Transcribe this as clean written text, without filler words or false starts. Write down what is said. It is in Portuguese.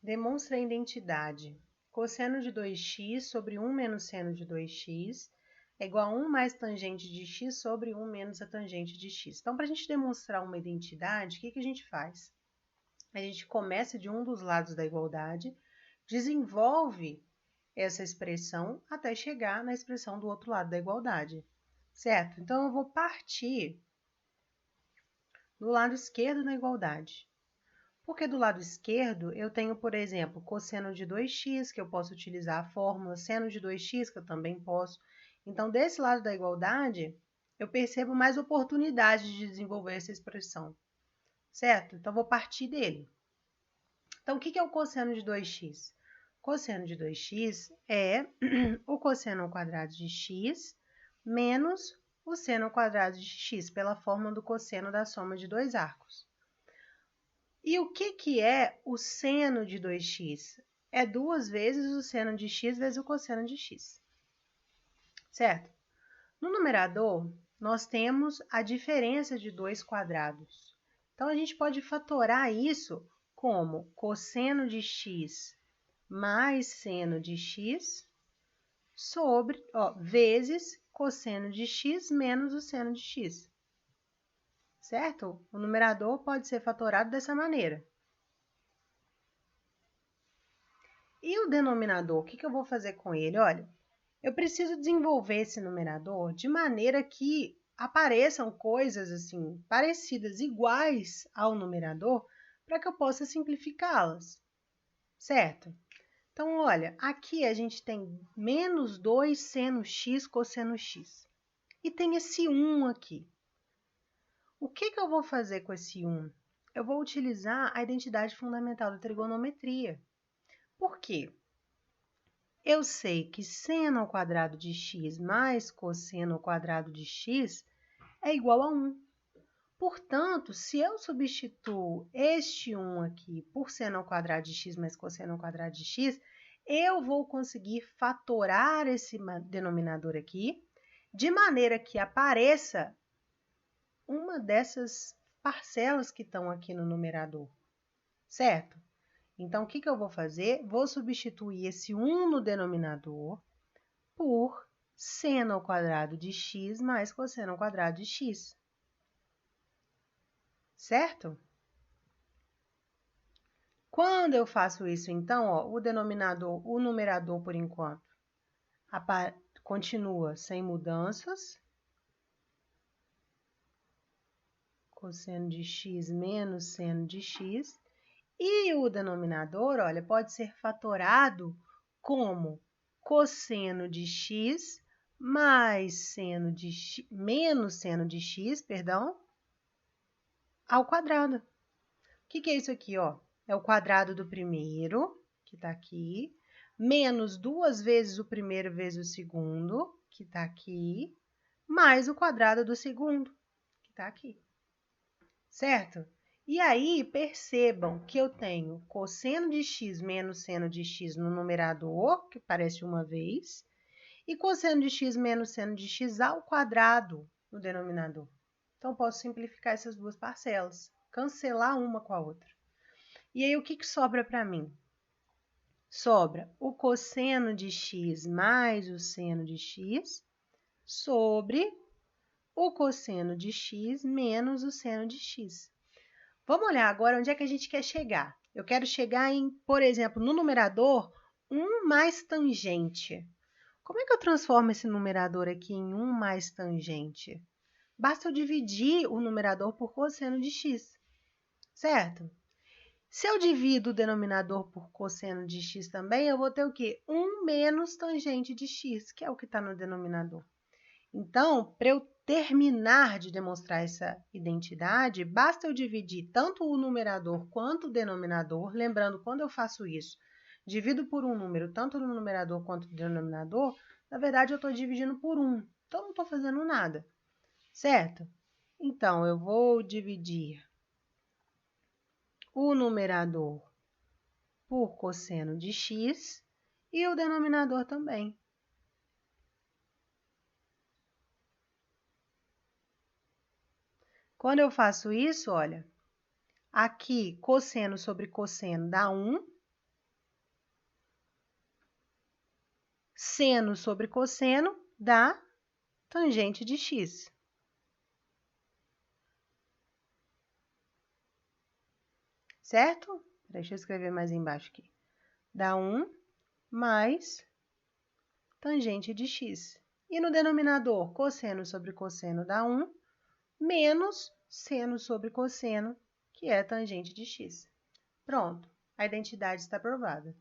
Demonstra a identidade. Cosseno de 2x sobre 1 menos seno de 2x é igual a 1 mais tangente de x sobre 1 menos a tangente de x. Então, para a gente demonstrar uma identidade, o que a gente faz? A gente começa de um dos lados da igualdade, desenvolve essa expressão até chegar na expressão do outro lado da igualdade, certo? Então, eu vou partir do lado esquerdo da igualdade. Porque do lado esquerdo eu tenho, por exemplo, cosseno de 2x, que eu posso utilizar a fórmula, seno de 2x, que eu também posso. Então, desse lado da igualdade, eu percebo mais oportunidade de desenvolver essa expressão, certo? Então, vou partir dele. Então, o que é o cosseno de 2x? Cosseno de 2x é o cosseno ao quadrado de x menos o seno ao quadrado de x, pela fórmula do cosseno da soma de dois arcos. E o que é o seno de 2x? É 2 vezes o seno de x vezes o cosseno de x, certo? No numerador, nós temos a diferença de dois quadrados. Então, a gente pode fatorar isso como cosseno de x mais seno de x sobre, vezes cosseno de x menos o seno de x, certo? O numerador pode ser fatorado dessa maneira. E o denominador, o que eu vou fazer com ele? Olha, eu preciso desenvolver esse numerador de maneira que apareçam coisas assim parecidas, iguais ao numerador, para que eu possa simplificá-las, certo? Então, olha, aqui a gente tem menos 2 seno x cosseno x. E tem esse 1 aqui. O que eu vou fazer com esse 1? Eu vou utilizar a identidade fundamental da trigonometria. Por quê? Eu sei que seno ao quadrado de x mais cosseno ao quadrado de x é igual a 1. Portanto, se eu substituo este 1 aqui por seno ao quadrado de x mais cosseno ao quadrado de x, eu vou conseguir fatorar esse denominador aqui, de maneira que apareça uma dessas parcelas que estão aqui no numerador, certo? Então, o que eu vou fazer? Vou substituir esse 1 no denominador por seno ao quadrado de x mais cosseno ao quadrado de x, certo? Quando eu faço isso, então, o numerador, por enquanto, continua sem mudanças. Cosseno de x menos seno de x. E o denominador, olha, pode ser fatorado como cosseno de x mais seno de x, menos seno de x, perdão, ao quadrado. O que é isso aqui, ó? É o quadrado do primeiro, que está aqui, menos 2 vezes o primeiro vezes o segundo, que está aqui, mais o quadrado do segundo, que está aqui, certo? E aí, percebam que eu tenho cosseno de x menos seno de x no numerador, que parece uma vez, e cosseno de x menos seno de x ao quadrado no denominador. Então, posso simplificar essas duas parcelas, cancelar uma com a outra. E aí, o que sobra para mim? Sobra o cosseno de x mais o seno de x sobre o cosseno de x menos o seno de x. Vamos olhar agora onde é que a gente quer chegar. Eu quero chegar em, por exemplo, no numerador, 1 mais tangente. Como é que eu transformo esse numerador aqui em 1 mais tangente? Basta eu dividir o numerador por cosseno de x, certo? Se eu divido o denominador por cosseno de x também, eu vou ter o quê? 1 menos tangente de x, que é o que está no denominador. Então, para eu terminar de demonstrar essa identidade, basta eu dividir tanto o numerador quanto o denominador. Lembrando, quando eu faço isso, divido por um número, tanto no numerador quanto no denominador, na verdade eu estou dividindo por 1. Então, não estou fazendo nada, certo? Então, eu vou dividir o numerador por cosseno de x e o denominador também. Quando eu faço isso, olha, aqui cosseno sobre cosseno dá 1, Seno sobre cosseno dá tangente de x. Certo? Deixa eu escrever mais embaixo aqui. Dá 1 mais tangente de x. E no denominador, cosseno sobre cosseno dá 1, menos seno sobre cosseno, que é tangente de x. Pronto, a identidade está provada.